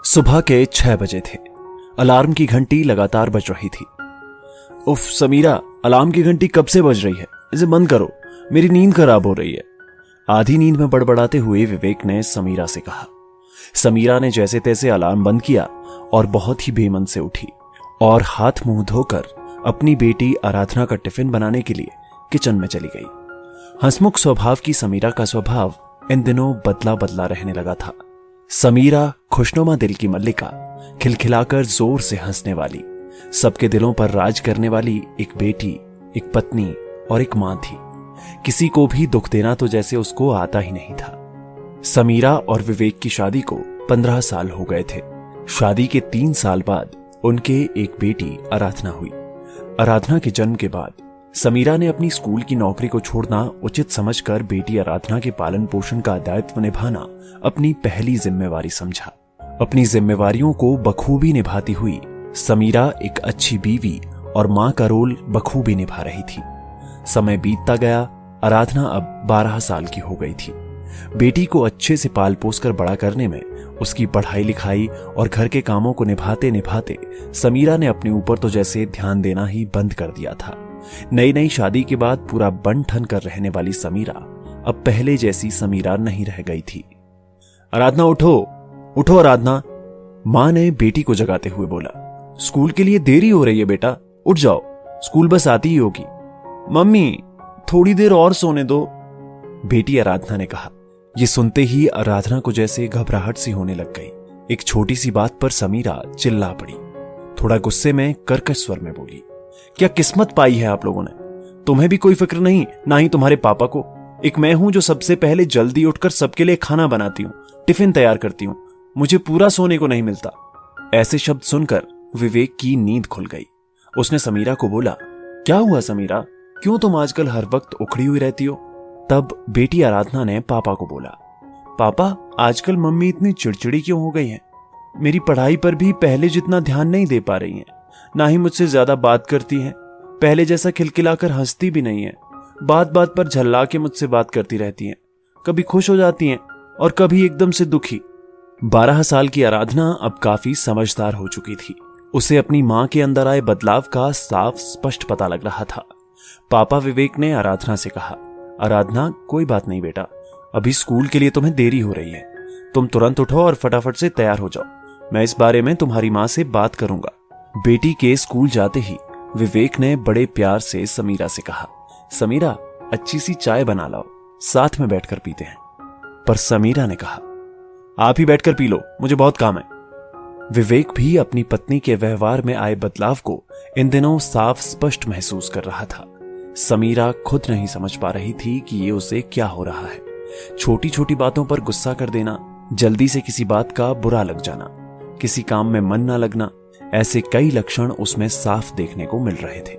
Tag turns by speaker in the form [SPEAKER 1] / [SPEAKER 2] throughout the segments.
[SPEAKER 1] सुबह के 6 बजे थे। अलार्म की घंटी लगातार बज रही थी। उफ समीरा, अलार्म की घंटी कब से बज रही है? इसे बंद करो, मेरी नींद खराब हो रही है। आधी नींद में बड़बड़ाते हुए विवेक ने समीरा से कहा। समीरा ने जैसे तैसे अलार्म बंद किया और बहुत ही बेमन से उठी और हाथ मुंह धोकर अपनी बेटी आराधना का टिफिन बनाने के लिए किचन में चली गई। हंसमुख स्वभाव की समीरा का स्वभाव इन दिनों बदला बदला रहने लगा था। समीरा खुशनुमा दिल की मल्लिका, खिलखिलाकर जोर से हंसने वाली, सबके दिलों पर राज करने वाली एक बेटी, एक पत्नी और एक मां थी। किसी को भी दुख देना तो जैसे उसको आता ही नहीं था। समीरा और विवेक की शादी को 15 साल हो गए थे। शादी के 3 साल बाद उनके एक बेटी आराधना हुई। आराधना के जन्म के बाद समीरा ने अपनी स्कूल की नौकरी को छोड़ना उचित समझकर बेटी आराधना के पालन पोषण का दायित्व निभाना अपनी पहली जिम्मेवारी समझा। अपनी जिम्मेवारियों को बखूबी निभाती हुई समीरा एक अच्छी बीवी और मां का रोल बखूबी निभा रही थी। समय बीतता गया। आराधना अब 12 साल की हो गई थी। बेटी को अच्छे से पाल पोस कर बड़ा करने में, उसकी पढ़ाई लिखाई और घर के कामों को निभाते निभाते समीरा ने अपने ऊपर तो जैसे ध्यान देना ही बंद कर दिया था। नई नई शादी के बाद पूरा बन ठन कर रहने वाली समीरा अब पहले जैसी समीरा नहीं रह गई थी। आराधना उठो, उठो आराधना, मां ने बेटी को जगाते हुए बोला। स्कूल के लिए देरी हो रही है बेटा, उठ जाओ, स्कूल बस आती ही होगी। मम्मी थोड़ी देर और सोने दो, बेटी आराधना ने कहा। यह सुनते ही आराधना को जैसे घबराहट सी होने लग गई। एक छोटी सी बात पर समीरा चिल्ला पड़ी। थोड़ा गुस्से में कर्कश स्वर में बोली, क्या किस्मत पाई है आप लोगों ने? तुम्हें भी कोई फिक्र नहीं, ना ही तुम्हारे पापा को। एक मैं हूं जो सबसे पहले जल्दी उठकर सबके लिए खाना बनाती हूं, टिफिन तैयार करती हूं। मुझे पूरा सोने को नहीं मिलता। ऐसे शब्द सुनकर विवेक की नींद खुल गई। उसने समीरा को बोला, क्या हुआ समीरा, क्यों तुम आजकल हर वक्त उखड़ी हुई रहती हो? तब बेटी आराधना ने पापा को बोला, पापा आजकल मम्मी इतनी चिड़चिड़ी क्यों हो गई है? मेरी पढ़ाई पर भी पहले जितना ध्यान नहीं दे पा रही हैं, ना ही मुझसे ज्यादा बात करती हैं। पहले जैसा खिलखिलाकर हंसती भी नहीं है। बात बात पर झल्ला के मुझसे बात करती रहती हैं। कभी खुश हो जाती हैं और कभी एकदम से दुखी। 12 साल की आराधना अब काफी समझदार हो चुकी थी। उसे अपनी मां के अंदर आए बदलाव का साफ स्पष्ट पता लग रहा था। पापा विवेक ने आराधना से कहा, आराधना कोई बात नहीं बेटा, अभी स्कूल के लिए तुम्हें देरी हो रही है। तुम तुरंत उठो और फटाफट से तैयार हो जाओ। मैं इस बारे में तुम्हारी मां से बात करूंगा। बेटी के स्कूल जाते ही विवेक ने बड़े प्यार से समीरा से कहा, समीरा अच्छी सी चाय बना लाओ, साथ में बैठकर पीते हैं। पर समीरा ने कहा, आप ही बैठकर पी लो, मुझे बहुत काम है। विवेक भी अपनी पत्नी के व्यवहार में आए बदलाव को इन दिनों साफ स्पष्ट महसूस कर रहा था। समीरा खुद नहीं समझ पा रही थी कि ये उसे क्या हो रहा है। छोटी छोटी बातों पर गुस्सा कर देना, जल्दी से किसी बात का बुरा लग जाना, किसी काम में मन ना लगना, ऐसे कई लक्षण उसमें साफ देखने को मिल रहे थे।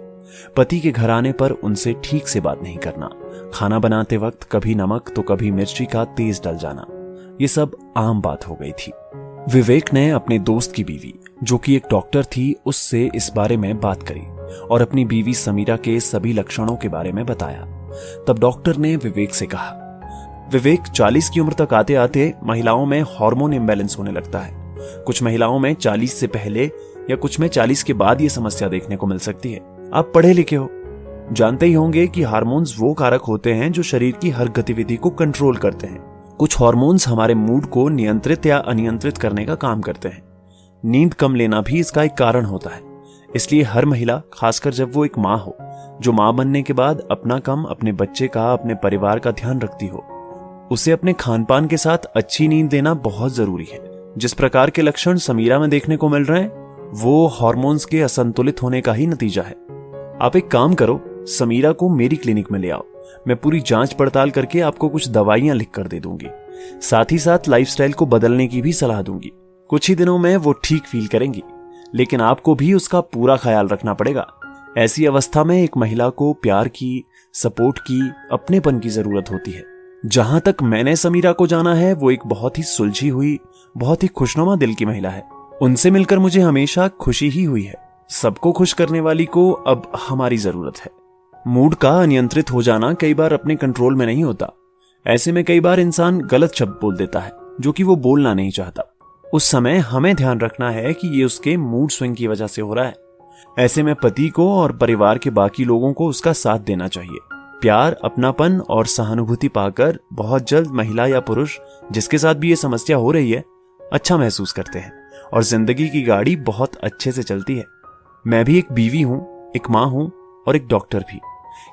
[SPEAKER 1] पति के घर आने पर उनसे ठीक से बात नहीं करना, खाना बनाते वक्त कभी नमक तो कभी मिर्ची का तेज डल जाना, ये सब आम बात हो गई थी। विवेक ने अपने दोस्त की बीवी, जो कि एक डॉक्टर थी, उससे इस बारे में बात करी और अपनी बीवी समीरा के सभी लक्षणों के बारे में बताया। तब डॉक्टर ने विवेक से कहा, विवेक 40 की उम्र तक आते आते महिलाओं में हार्मोन इंबैलेंस होने लगता है। कुछ महिलाओं में 40 से पहले या कुछ में 40 के बाद ये समस्या देखने को मिल सकती है। आप पढ़े लिखे हो, जानते ही होंगे कि हार्मोन्स वो कारक होते हैं जो शरीर की हर गतिविधि को कंट्रोल करते हैं। कुछ हार्मोन्स हमारे मूड को नियंत्रित या अनियंत्रित करने का काम करते हैं। नींद कम लेना भी इसका एक कारण होता है। इसलिए हर महिला, खासकर जब वो एक माँ हो, जो माँ बनने के बाद अपना कम, अपने बच्चे का, अपने परिवार का ध्यान रखती हो, उसे अपने खान पान के साथ अच्छी नींद देना बहुत जरूरी है। जिस प्रकार के लक्षण समीरा में देखने को मिल रहे हैं, वो हार्मोन्स के असंतुलित होने का ही नतीजा है। आप एक काम करो, समीरा को मेरी क्लिनिक में ले आओ। मैं पूरी जांच पड़ताल करके आपको कुछ दवाइयां लिख कर दे दूंगी। साथ ही साथ लाइफस्टाइल को बदलने की भी सलाह दूंगी। कुछ ही दिनों में वो ठीक फील करेंगी, लेकिन आपको भी उसका पूरा ख्याल रखना पड़ेगा। ऐसी अवस्था में एक महिला को प्यार की, सपोर्ट की, अपनेपन की जरूरत होती है। जहां तक मैंने समीरा को जाना है, वो एक बहुत ही सुलझी हुई, बहुत ही खुशनुमा दिल की महिला है। उनसे मिलकर मुझे हमेशा खुशी ही हुई है। सबको खुश करने वाली को अब हमारी जरूरत है। मूड का अनियंत्रित हो जाना कई बार अपने कंट्रोल में नहीं होता। ऐसे में कई बार इंसान गलत शब्द बोल देता है, जो कि वो बोलना नहीं चाहता। उस समय हमें ध्यान रखना है कि ये उसके मूड स्विंग की वजह से हो रहा है। ऐसे में पति को और परिवार के बाकी लोगों को उसका साथ देना चाहिए। प्यार, अपनापन और सहानुभूति पाकर बहुत जल्द महिला या पुरुष जिसके साथ भी ये समस्या हो रही है अच्छा महसूस करते हैं और जिंदगी की गाड़ी बहुत अच्छे से चलती है। मैं भी एक बीवी हूं, एक मां हूं और एक डॉक्टर भी।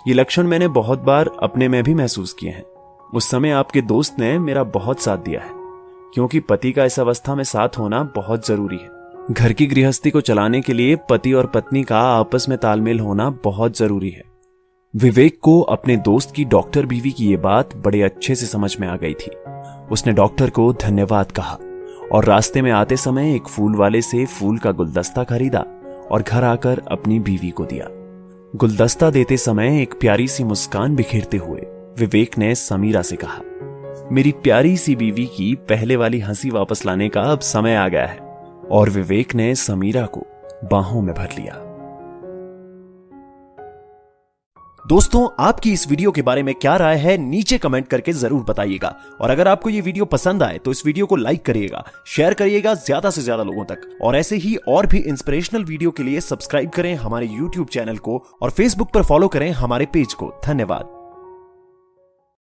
[SPEAKER 1] ये लक्षण मैंने बहुत बार अपने में भी महसूस किए हैं। उस समय आपके दोस्त ने मेरा बहुत साथ दिया है, क्योंकि पति का इस अवस्था में साथ होना बहुत जरूरी है। घर की गृहस्थी को चलाने के लिए पति और पत्नी का आपस में तालमेल होना बहुत जरूरी है। विवेक को अपने दोस्त की डॉक्टर बीवी की ये बात बड़े अच्छे से समझ में आ गई थी। उसने डॉक्टर को धन्यवाद कहा और रास्ते में आते समय एक फूल वाले से फूल का गुलदस्ता खरीदा और घर आकर अपनी बीवी को दिया। गुलदस्ता देते समय एक प्यारी सी मुस्कान बिखेरते हुए विवेक ने समीरा से कहा, मेरी प्यारी सी बीवी की पहले वाली हंसी वापस लाने का अब समय आ गया है। और विवेक ने समीरा को बाहों में भर लिया।
[SPEAKER 2] दोस्तों, आपकी इस वीडियो के बारे में क्या राय है नीचे कमेंट करके जरूर बताइएगा। और अगर आपको ये वीडियो पसंद आए तो इस वीडियो को लाइक करिएगा, शेयर करिएगा ज्यादा से ज्यादा लोगों तक। और ऐसे ही और भी इंस्पिरेशनल वीडियो के लिए सब्सक्राइब करें हमारे YouTube चैनल को और Facebook पर फॉलो करें हमारे पेज को। धन्यवाद।